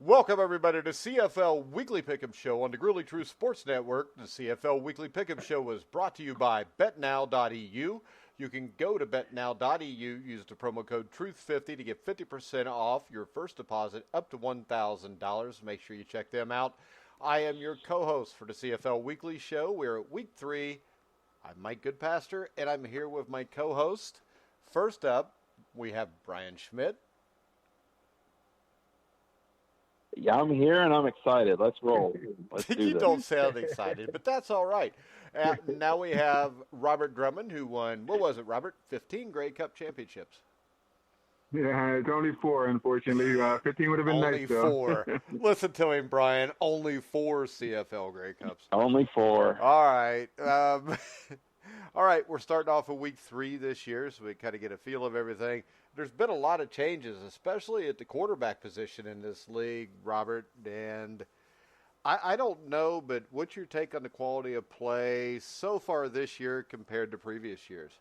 Welcome, everybody, to CFL Weekly Pick'em Show on the Gruely True Sports Network. The CFL Weekly Pick'em Show was brought to you by BetNow.eu. You can go to BetNow.eu, use the promo code TRUTH50 to get 50% off your first deposit up to $1,000. Make sure you check them out. I am your co-host for the CFL Weekly Show. We're at Week 3. I'm Mike Goodpaster, and I'm here with my co-host. First up, we have Brian Schmidt. Yeah, I'm here and I'm excited. Let's roll. Let's do You this. don't sound excited, but that's all right. Now we have Robert Drummond, who won, what was it, Robert? 15 Grey Cup championships. Yeah, it's only 4, unfortunately. 15 would have been Only nice, though. 4. Listen to him, Brian. Only 4 CFL Grey Cups. Only 4. All right. All right, we're starting off with Week 3 this year, so we kind of get a feel of everything. There's been a lot of changes, especially at the quarterback position in this league, Robert. And I don't know, but what's your take on the quality of play so far this year compared to previous years?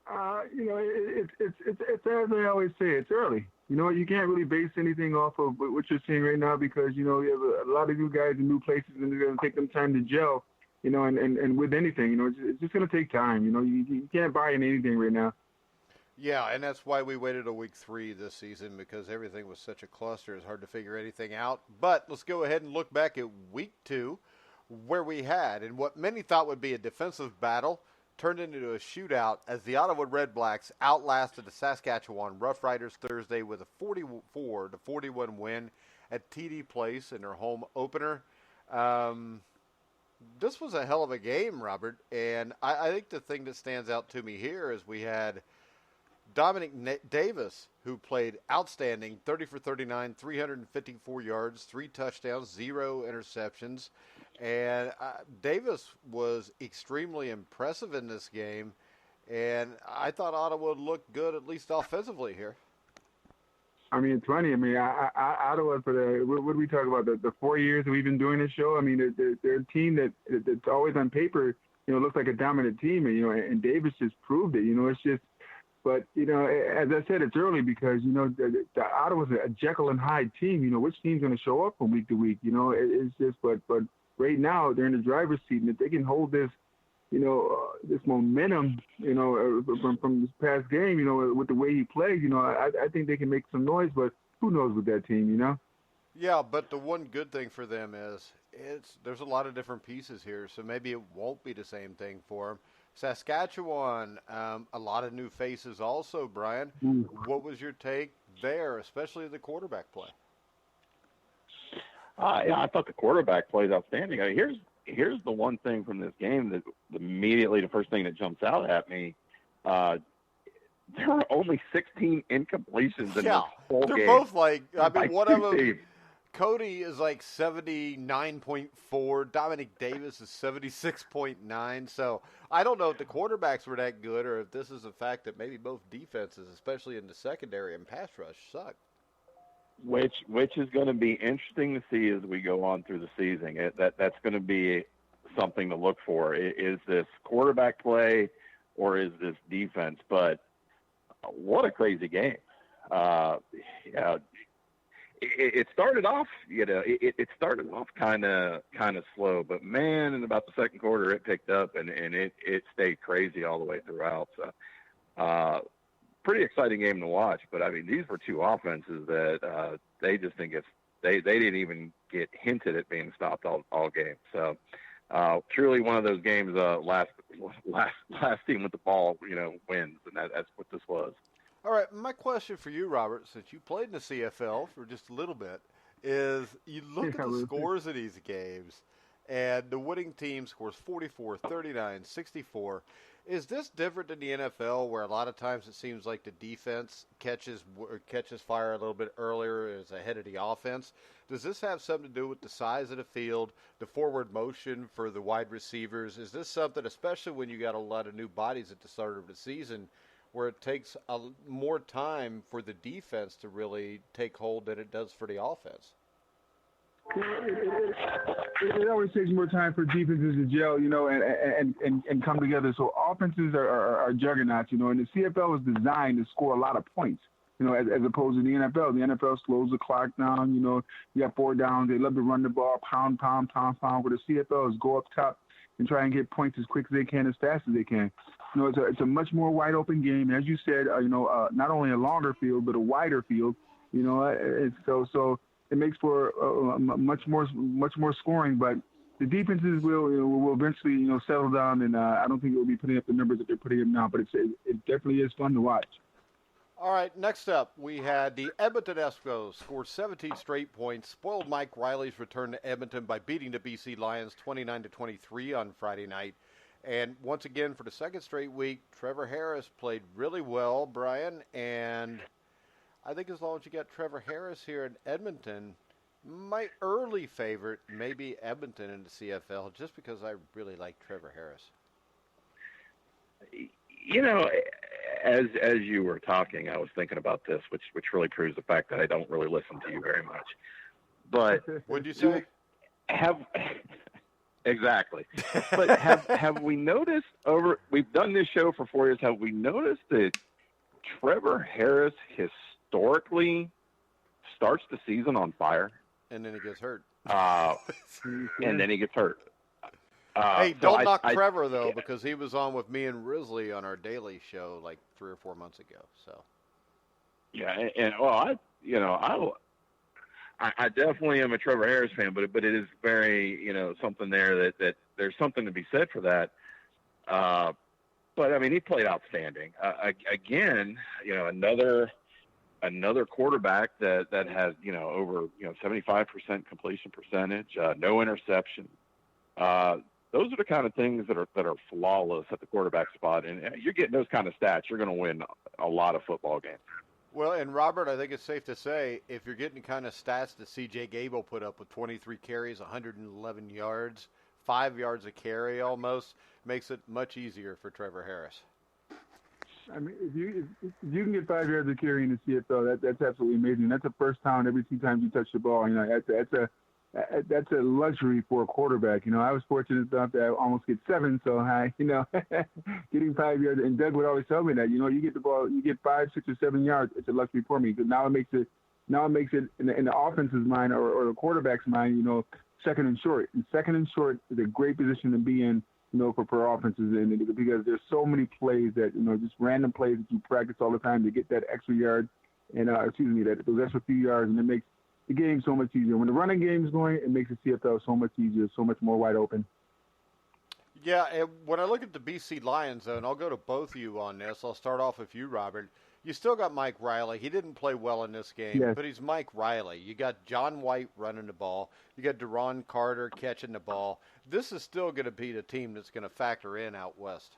It's as I always say, it's early. You can't really base anything off of what you're seeing right now because, you have a lot of new guys in new places and it's going to take them time to gel, and with anything, it's just going to take time. You can't buy in anything right now. Yeah, and that's why we waited a Week 3 this season because everything was such a cluster. It's hard to figure anything out. But let's go ahead and look back at Week 2 where we had, and what many thought would be a defensive battle, turned into a shootout as the Ottawa Redblacks outlasted the Saskatchewan Roughriders Thursday with a 44-41 win at TD Place in their home opener. This was a hell of a game, Robert, and I think the thing that stands out to me here is we had Dominic Davis, who played outstanding, 30 for 39, 354 yards, 3 touchdowns, 0 interceptions. And Davis was extremely impressive in this game. And I thought Ottawa looked good, at least offensively here. I mean, it's funny. I mean, Ottawa, for what do we talk about? The 4 years that we've been doing this show, I mean, they're a team that's always on paper, looks like a dominant team. And Davis just proved it. It's just, but, as I said, it's early because, the Ottawa's a Jekyll and Hyde team. Which team's going to show up from week to week? It's just, but right now they're in the driver's seat. And if they can hold this, this momentum, from this past game, with the way he plays, I think they can make some noise. But who knows with that team, Yeah, but the one good thing for them is there's a lot of different pieces here, so maybe it won't be the same thing for them. Saskatchewan, a lot of new faces also, Brian. What was your take there, especially the quarterback play? Yeah, I thought the quarterback play is outstanding. I mean, here's the one thing from this game that immediately the first thing that jumps out at me. There were only 16 incompletions in this whole game. They're both like, I mean, one of them, teams. Cody is like 79.4. Dominic Davis is 76.9. So I don't know if the quarterbacks were that good or if this is a fact that maybe both defenses, especially in the secondary and pass rush, suck. Which is going to be interesting to see as we go on through the season. That's going to be something to look for. Is this quarterback play or is this defense? But what a crazy game. It started off, it started off kind of slow, but man, in about the second quarter, it picked up and it stayed crazy all the way throughout. So, pretty exciting game to watch. But I mean, these were two offenses that they just think they didn't even get hinted at being stopped all game. So, truly one of those games. Last team with the ball, wins, and that's what this was. All right, my question for you, Robert, since you played in the CFL for just a little bit, is you look at the scores of these games, and the winning team scores 44, 39, 64. Is this different than the NFL, where a lot of times it seems like the defense catches fire a little bit earlier, is ahead of the offense? Does this have something to do with the size of the field, the forward motion for the wide receivers? Is this something, especially when you got a lot of new bodies at the start of the season, where it takes more time for the defense to really take hold than it does for the offense? It always takes more time for defenses to gel, and come together. So offenses are juggernauts, and the CFL is designed to score a lot of points. as opposed to the NFL. The NFL slows the clock down. You got 4 downs. They love to run the ball, pound. Where the CFL is go up top and try and get points as quick as they can, as fast as they can. It's a much more wide open game. As you said, not only a longer field, but a wider field. So it makes for much more scoring. But the defenses will eventually settle down, and I don't think it will be putting up the numbers that they're putting up now. But it definitely is fun to watch. All right, next up, we had the Edmonton Eskimos scored 17 straight points, spoiled Mike Riley's return to Edmonton by beating the BC Lions 29-23 on Friday night. And once again, for the second straight week, Trevor Harris played really well, Brian. And I think as long as you got Trevor Harris here in Edmonton, my early favorite may be Edmonton in the CFL, just because I really like Trevor Harris. As you were talking, I was thinking about this, which really proves the fact that I don't really listen to you very much. But what'd you say? Exactly. But have we noticed we've done this show for 4 years, have we noticed that Trevor Harris historically starts the season on fire? And then he gets hurt. And then he gets hurt. Hey, don't knock Trevor, though, because he was on with me and Risley on our daily show like 3 or 4 months ago. So. Yeah, and I definitely am a Trevor Harris fan, but it is very, something there that there's something to be said for that. But I mean, he played outstanding. Again, another quarterback that has, over 75% completion percentage, no interception. Those are the kind of things that are flawless at the quarterback spot, and you're getting those kind of stats, you're going to win a lot of football games. Well, and Robert, I think it's safe to say, if you're getting the kind of stats that C.J. Gable put up with 23 carries, 111 yards, 5 yards a carry almost, makes it much easier for Trevor Harris. I mean, if you can get 5 yards of carry in the CFL, that's absolutely amazing. That's a first down every 2 times you touch the ball. That's a luxury for a quarterback. I was fortunate enough to almost get 7, so getting 5 yards. And Doug would always tell me that, you get the ball, you get 5, 6, or 7 yards. It's a luxury for me. Because now it makes it in the offense's mind or the quarterback's mind, second and short. And second and short is a great position to be in, for offenses, and because there's so many plays that just random plays that you practice all the time to get that extra yard, and those extra few yards, and it makes the game so much easier. When the running game is going, it makes the CFL so much easier, so much more wide open. Yeah, and when I look at the BC Lions, though, and I'll go to both of you on this, I'll start off with you, Robert. You still got Mike Riley. He didn't play well in this game, yes, but he's Mike Riley. You got John White running the ball. You got Drummond Carter catching the ball. This is still going to be the team that's going to factor in out west.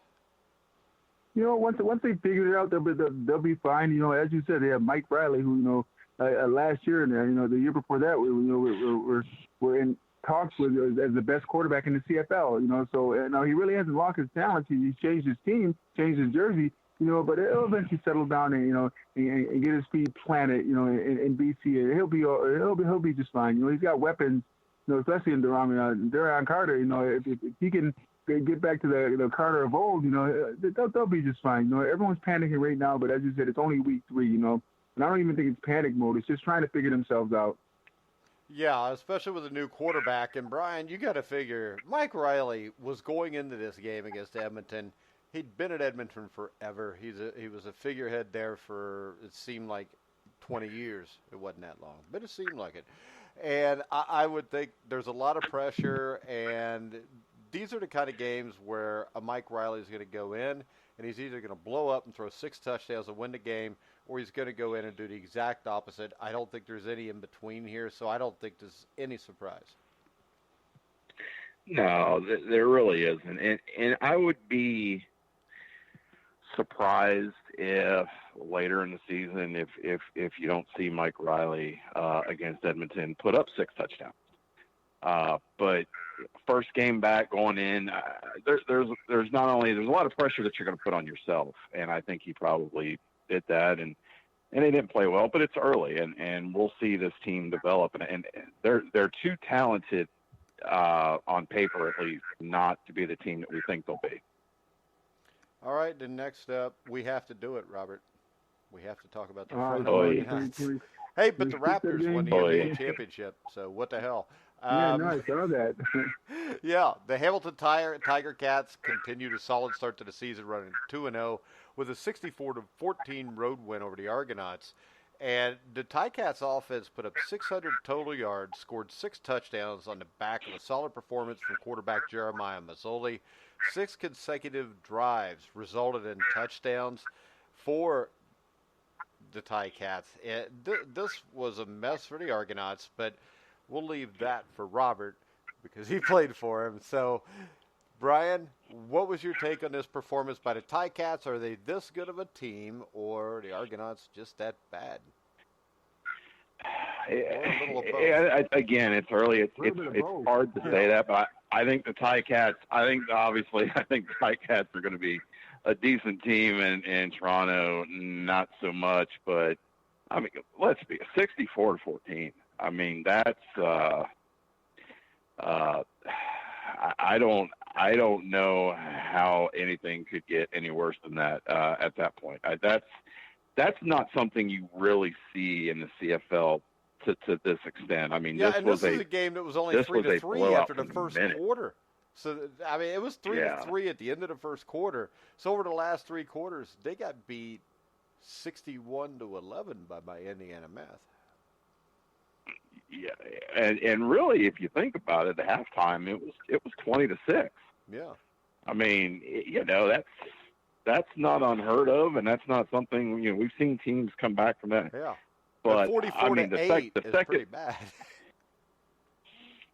Once they figure it out, they'll be fine. As you said, they have Mike Riley, who last year and the year before that, we're in talks with as the best quarterback in the CFL. So he really hasn't lost his talent. He's changed his team, changed his jersey. But it'll eventually settle down and and get his feet planted. In BC, he'll be just fine. He's got weapons. Especially in Drummond Carter. If he can get back to the Carter of old, they'll be just fine. Everyone's panicking right now, but as you said, it's only week 3. And I don't even think it's panic mode. It's just trying to figure themselves out. Yeah, especially with a new quarterback. And Brian, you got to figure Mike Riley was going into this game against Edmonton. He'd been at Edmonton forever. He was a figurehead there for, it seemed like 20 years. It wasn't that long, but it seemed like it. And I would think there's a lot of pressure, and these are the kind of games where a Mike Riley is going to go in, and he's either going to blow up and throw 6 touchdowns and win the game, or he's going to go in and do the exact opposite. I don't think there's any in between here, so I don't think there's any surprise. No, there really isn't. And I would be surprised if later in the season, if you don't see Mike Riley against Edmonton put up 6 touchdowns. But first game back going in, there's a lot of pressure that you're going to put on yourself, and I think he probably did that, and they didn't play well, but it's early, and we'll see this team develop, and they're too talented on paper at least not to be the team that we think they'll be. All right, then next up, we have to do it, Robert. We have to talk about the front yeah. Hey, but the Raptors won the NBA championship, so what the hell? Yeah, no, I saw that. Yeah, the Hamilton Tiger Cats continued a solid start to the season, running 2-0 with a 64-14 road win over the Argonauts. And the Ticats offense put up 600 total yards, scored 6 touchdowns on the back of a solid performance from quarterback Jeremiah Mazzoli. 6 consecutive drives resulted in touchdowns for the Ticats. This was a mess for the Argonauts, but we'll leave that for Robert because he played for him. So, Brian, what was your take on this performance by the Ticats? Are they this good of a team, or are the Argonauts just that bad? Again, it's early. It's hard to say that, but I think the Ticats. I think the Ticats are going to be a decent team in Toronto. Not so much, but I mean, let's be 64-14. I mean, that's. I don't know how anything could get any worse than that at that point. That's not something you really see in the CFL to this extent. I mean, this is a game that was only 3-3 after the first quarter. So I mean, it was 3-3 at the end of the first quarter. So over the last 3 quarters, they got beat 61-11 by my Indiana math. Yeah, and really, if you think about it, at halftime it was 20-6. Yeah, I mean, that's not unheard of, and that's not something we've seen teams come back from that. Yeah, but 44-8 is pretty bad.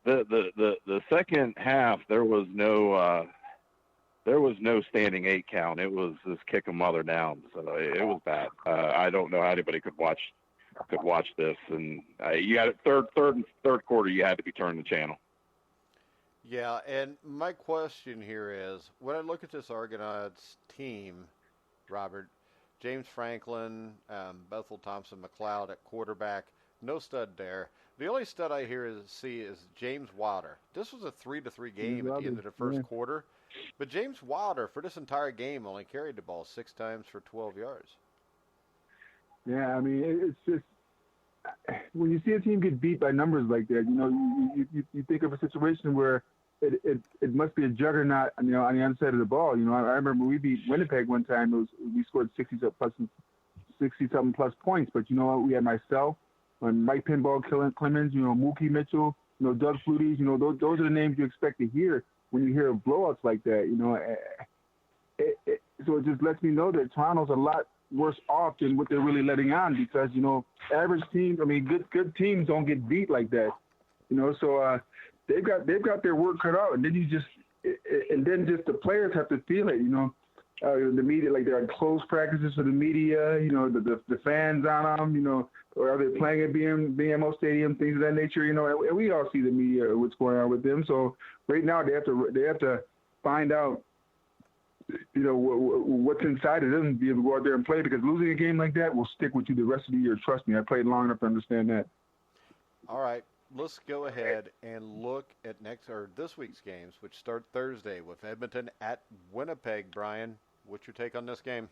The second half there was no standing 8 count. It was just kick a mother down. So it was bad. I don't know how anybody could watch this, and you got it third quarter. You had to be turning the channel. Yeah, and my question here is, when I look at this Argonauts team, Robert, James Franklin, Bethel Thompson McLeod at quarterback, no stud there. The only stud I see is James Wilder. This was a 3-3 game at the end of the first quarter, but James Wilder for this entire game only carried the ball 6 times for 12 yards. Yeah, I mean, it's just when you see a team get beat by numbers like that, you think of a situation where it must be a juggernaut, on the other side of the ball. I remember we beat Winnipeg one time. We scored 60-something plus points, but we had myself and Mike Pinball Clemens, Mookie Mitchell, Doug Flutie, those are the names you expect to hear when you hear blowouts like that. So it just lets me know that Toronto's a lot worse off than what they're really letting on, because average teams, good teams don't get beat like that, so they've got their work cut out, and then just the players have to feel it, the media, like they're at close practices for the media, the fans on them, or are they playing at BMO Stadium, things of that nature, and we all see the media, what's going on with them. So right now they have to find out what's inside of them to be able to go out there and play, because losing a game like that will stick with you the rest of the year. Trust me, I played long enough to understand that. All right, let's go ahead and look at this week's games, which start Thursday with Edmonton at Winnipeg. Brian, what's your take on this game?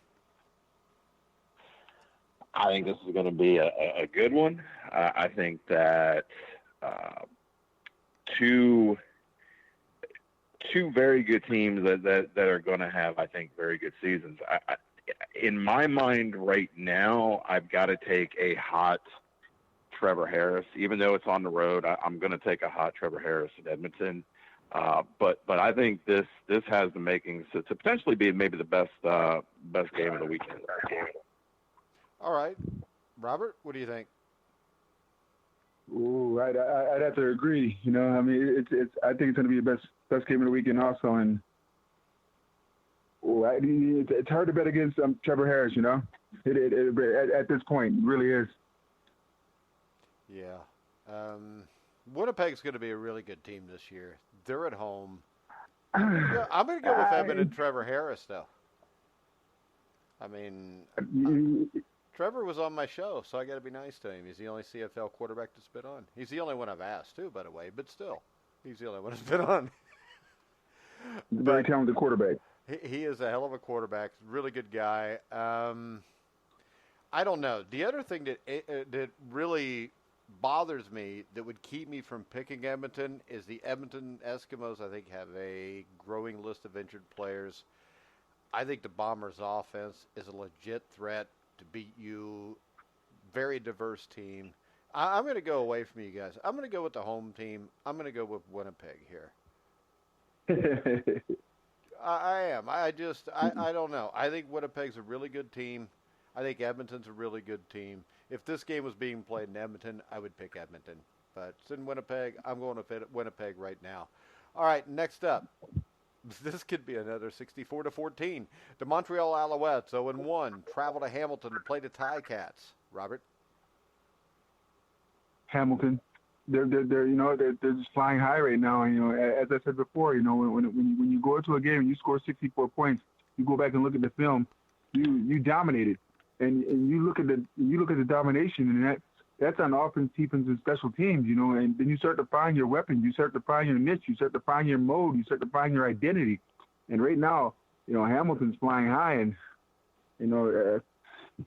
I think this is going to be a good one. I think that two very good teams that are going to have, I think, very good seasons. In my mind right now, I've got to take a hot Trevor Harris. Even though it's on the road, I'm going to take a hot Trevor Harris at Edmonton. But I think this has the makings to potentially be maybe the best game of the weekend. All right. Robert, what do you think? Ooh, I'd have to agree. I think it's going to be the best game of the weekend also. And it's hard to bet against Trevor Harris, at this point, it really is. Yeah. Winnipeg's going to be a really good team this year. They're at home. Yeah, I'm going to go with Evan and Trevor Harris, though. Trevor was on my show, so I got to be nice to him. He's the only CFL quarterback to spit on. He's the only one I've asked, too, by the way, but still. He's the only one to spit on. Very talented quarterback. He is a hell of a quarterback. Really good guy. I don't know. The other thing that really bothers me that would keep me from picking Edmonton is the Edmonton Eskimos, I think, have a growing list of injured players. I think the Bombers' offense is a legit threat to beat you. Very diverse team. I'm going to go away from you guys. I'm going to go with the home team. I'm going to go with Winnipeg here. I am. I don't know. I think Winnipeg's a really good team. I think Edmonton's a really good team. If this game was being played in Edmonton, I would pick Edmonton. But it's in Winnipeg. I'm going to Winnipeg right now. All right, next up. This could be another 64-14. The Montreal Alouettes, 0-1, travel to Hamilton to play the Ticats. Robert? Hamilton. They're just flying high right now. And, as I said before, when you go into a game and you score 64 points, you go back and look at the film, you dominated. And you look at the domination, and that's on offense, defense, and special teams, and then you start to find your weapons, you start to find your niche, you start to find your mode, you start to find your identity. And right now, Hamilton's flying high, and,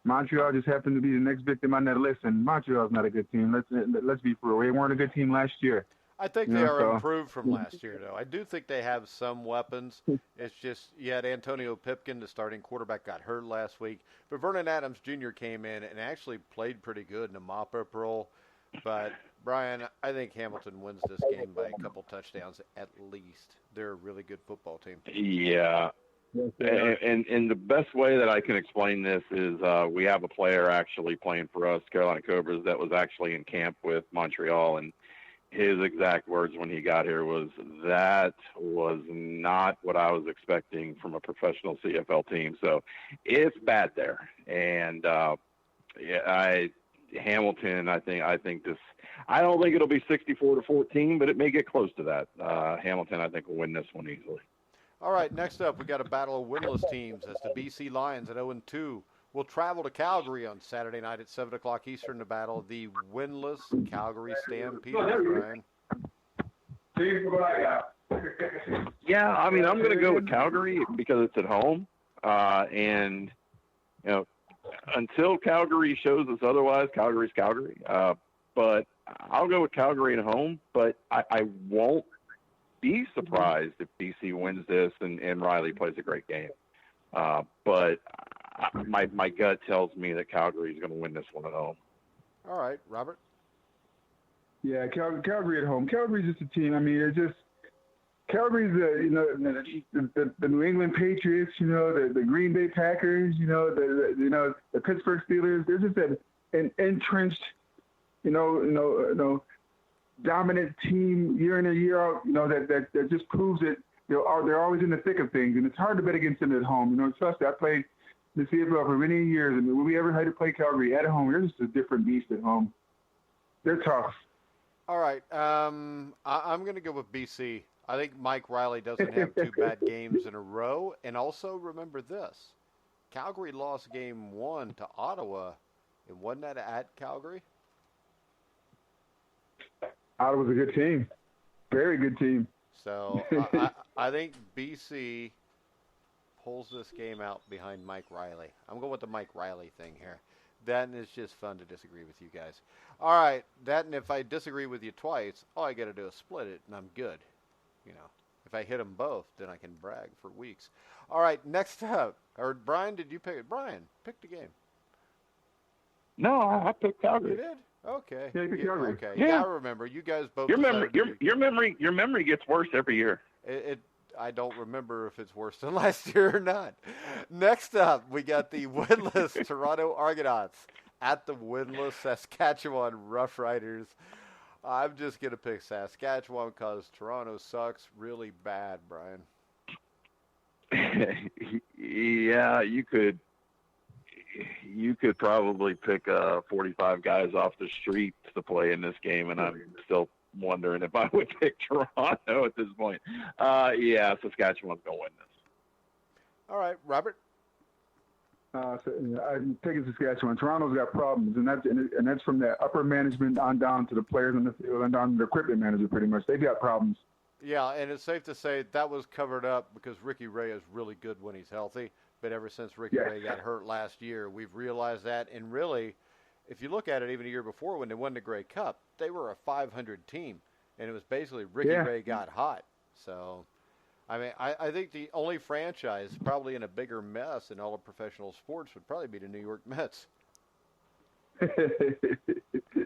Montreal just happened to be the next victim on that list, and Montreal's not a good team. Let's be for real. They weren't a good team last year. I think they are improved from last year, though. I do think they have some weapons. It's just, you had Antonio Pipkin, the starting quarterback, got hurt last week. But Vernon Adams Jr. came in and actually played pretty good in a mop-up role. But, Brian, I think Hamilton wins this game by a couple touchdowns at least. They're a really good football team. Yeah. And the best way that I can explain this is we have a player actually playing for us, Carolina Cobras, that was actually in camp with Montreal, and his exact words when he got here was, that was not what I was expecting from a professional CFL team. So it's bad there. And Hamilton, I think this, I don't think it'll be 64-14, but it may get close to that. Hamilton, I think, will win this one easily. All right, next up, we got a battle of winless teams as the BC Lions at 0-2 will travel to Calgary on Saturday night at 7 o'clock Eastern to battle the winless Calgary Stampeders, Brian. Yeah, I mean, I'm going to go with Calgary because it's at home. And, until Calgary shows us otherwise, Calgary's Calgary. But I'll go with Calgary at home, but I won't be surprised if BC wins this and Riley plays a great game. But my gut tells me that Calgary is going to win this one at home. All right, Robert? Yeah, Calgary at home. Calgary's just a team. I mean, it's just Calgary's the New England Patriots, the Green Bay Packers, the Pittsburgh Steelers. They're just an entrenched, dominant team year in and year out. That just proves that they're always in the thick of things, and it's hard to bet against them at home. Trust me, I played the CFL for many years, and when we ever had to play Calgary at home, they're just a different beast at home. They're tough. All right, I'm going to go with BC. I think Mike Riley doesn't have two bad games in a row. And also remember this. Calgary lost game 1 to Ottawa. And wasn't that at Calgary? Ottawa's a good team. Very good team. So I think BC pulls this game out behind Mike Riley. I'm going with the Mike Riley thing here. That and it's just fun to disagree with you guys. All right, that and if I disagree with you twice, all I got to do is split it, and I'm good. If I hit them both, then I can brag for weeks. All right, next up. Or Brian, did you pick it? Brian, pick the game. No, I picked Calgary. You did? Okay. Yeah, you picked Calgary. Okay. Yeah. I remember. You guys both. Your memory gets worse every year. I don't remember if it's worse than last year or not. Next up, we got the winless Toronto Argonauts at the winless Saskatchewan Roughriders. I'm just going to pick Saskatchewan because Toronto sucks really bad, Brian. Yeah, you could probably pick 45 guys off the street to play in this game, and I'm still wondering if I would pick Toronto at this point. Yeah, Saskatchewan's going to win this. All right, Robert? I'm taking Saskatchewan. Toronto's got problems, and that's from the upper management on down to the players on the field and down to the equipment manager pretty much. They've got problems. Yeah, and it's safe to say that was covered up because Ricky Ray is really good when he's healthy. But ever since Ricky Ray got hurt last year, we've realized that. And really, if you look at it, even a year before when they won the Grey Cup, they were a 500 team. And it was basically Ricky Ray got hot. So, I mean, I think the only franchise probably in a bigger mess in all of professional sports would probably be the New York Mets.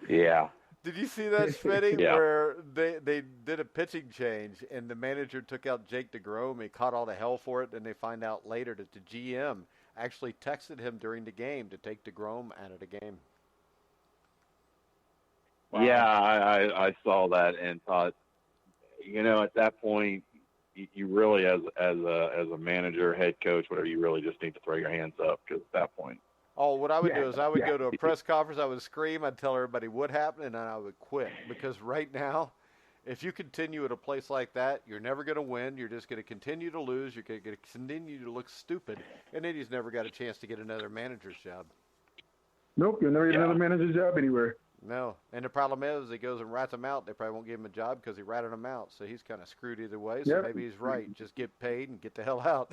Yeah. Did you see that, Schmidt, where they did a pitching change and the manager took out Jake DeGrom? He caught all the hell for it. Then they find out later that the GM actually texted him during the game to take DeGrom out of the game. Wow. Yeah, I saw that and thought, at that point, you really, as a manager, head coach, whatever, you really just need to throw your hands up, because at that point. Oh, what I would do is I would go to a press conference, I would scream, I'd tell everybody what happened, and then I would quit. Because right now, if you continue at a place like that, you're never going to win. You're just going to continue to lose. You're going to continue to look stupid. And then he's never got a chance to get another manager's job. Nope, you'll never get another manager's job anywhere. No. And the problem is he goes and rats them out. They probably won't give him a job because he ratted them out. So he's kind of screwed either way. So maybe he's right. Just get paid and get the hell out.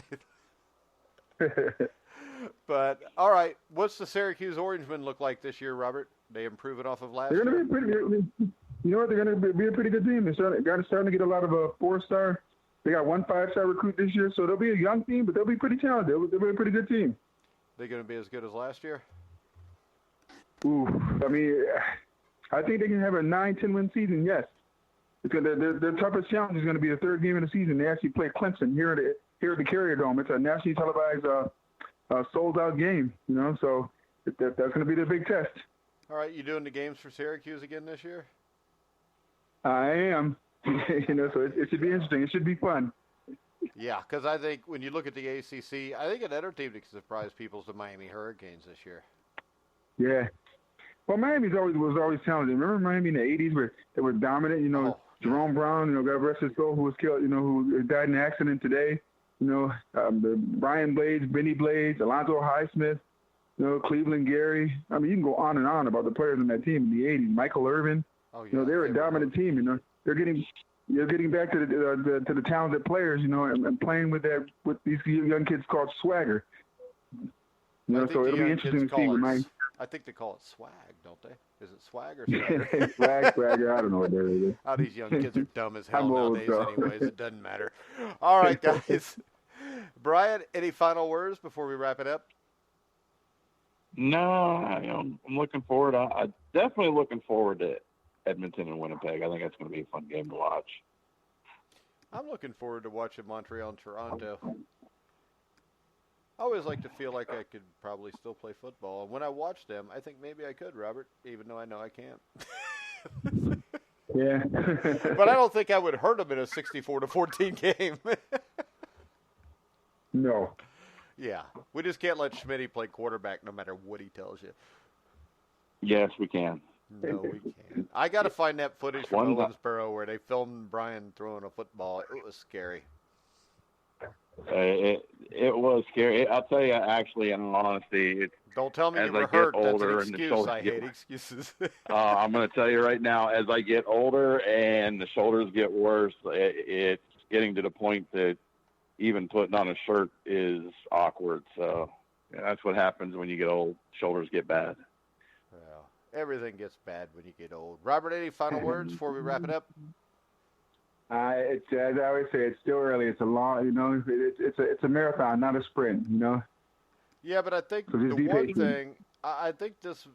But, all right, what's the Syracuse Orangemen look like this year, Robert? They improve it off of last year? They're going to be pretty. You know what? They're going to be a pretty good team. They're starting to get a lot of 4-star. They got 1 5-star recruit this year, so they'll be a young team, but they'll be pretty talented. They'll be a pretty good team. They're going to be as good as last year? Ooh, I mean, I think they can have a 9-10 win season. Yes, their toughest challenge is going to be the third game of the season. They actually play Clemson here at the Carrier Dome. It's a nationally televised, sold-out game. So that's going to be their big test. All right, you doing the games for Syracuse again this year? I am. So it should be interesting. It should be fun. Yeah, because I think when you look at the ACC, I think another team that can surprise people is the Miami Hurricanes this year. Yeah. Well, Miami was always talented. Remember Miami in the 80s where they were dominant? Jerome Brown, God rest his soul, who was killed, who died in an accident today. The Brian Blades, Benny Blades, Alonzo Highsmith, Cleveland Gary. I mean, you can go on and on about the players in that team in the 80s. Michael Irvin. Oh, yeah, they were a dominant team. They're getting back to the talented players. And playing with these young kids called swagger. So it'll be interesting to see with Mike. I think they call it swag, don't they? Is it swag or swagger? swagger. I don't know what that is. Oh, these young kids are dumb as hell nowadays anyways. It doesn't matter. All right, guys. Brian, any final words before we wrap it up? No, I'm looking forward. I'm definitely looking forward to Edmonton and Winnipeg. I think that's going to be a fun game to watch. I'm looking forward to watching Montreal and Toronto. I always like to feel like I could probably still play football. And when I watch them, I think maybe I could, Robert, even though I know I can't. Yeah. But I don't think I would hurt them in a 64-14 game. No. Yeah. We just can't let Schmidt play quarterback no matter what he tells you. Yes, we can. No, we can't. I got to find that footage from Owensboro where they filmed Brian throwing a football. It was scary. It was scary. I'll tell you, actually, in all honesty, don't tell me you were hurt. That's an excuse. I hate excuses. I'm going to tell you right now, as I get older and the shoulders get worse, it's getting to the point that even putting on a shirt is awkward. So that's what happens when you get old. Shoulders get bad. Well, everything gets bad when you get old. Robert, any final words before we wrap it up? It's, as I always say, it's still early. It's a long, it's a marathon, not a sprint, Yeah, but I think the one thing, I think this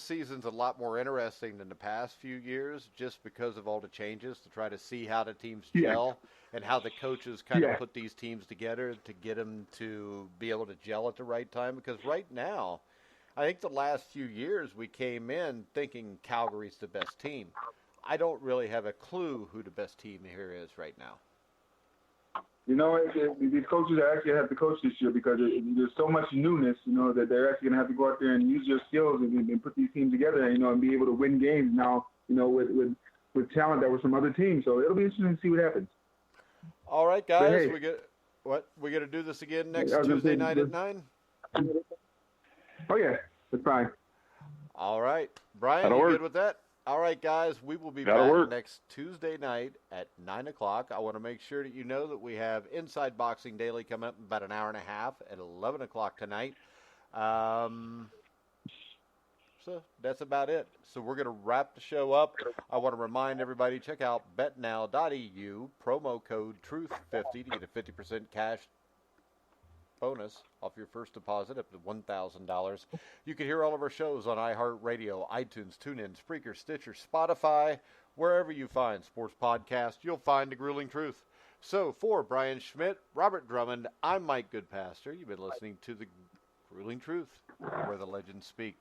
season's a lot more interesting than the past few years just because of all the changes to try to see how the teams gel and how the coaches kind of put these teams together to get them to be able to gel at the right time. Because right now, I think the last few years we came in thinking Calgary's the best team. I don't really have a clue who the best team here is right now. These coaches actually have to coach this year because there's so much newness, that they're actually going to have to go out there and use their skills and put these teams together, and be able to win games now, with talent that was from other teams. So it'll be interesting to see what happens. All right, guys, we got to do this again next Tuesday night at 9? Oh, yeah, that's fine. All right. Brian, you good with that? All right, guys, we will be That'll back work. next Tuesday night at 9 o'clock. I want to make sure that you know that we have Inside Boxing Daily coming up in about an hour and a half at 11 o'clock tonight. So that's about it. So we're going to wrap the show up. I want to remind everybody, check out betnow.eu, promo code TRUTH50 to get a 50% cash bonus off your first deposit up to $1,000. You can hear all of our shows on iHeartRadio, iTunes, TuneIn, Spreaker, Stitcher, Spotify, wherever you find sports podcasts, you'll find The Grueling Truth. So for Brian Schmidt, Robert Drummond, I'm Mike Goodpaster. You've been listening to The Grueling Truth, where the legends speak.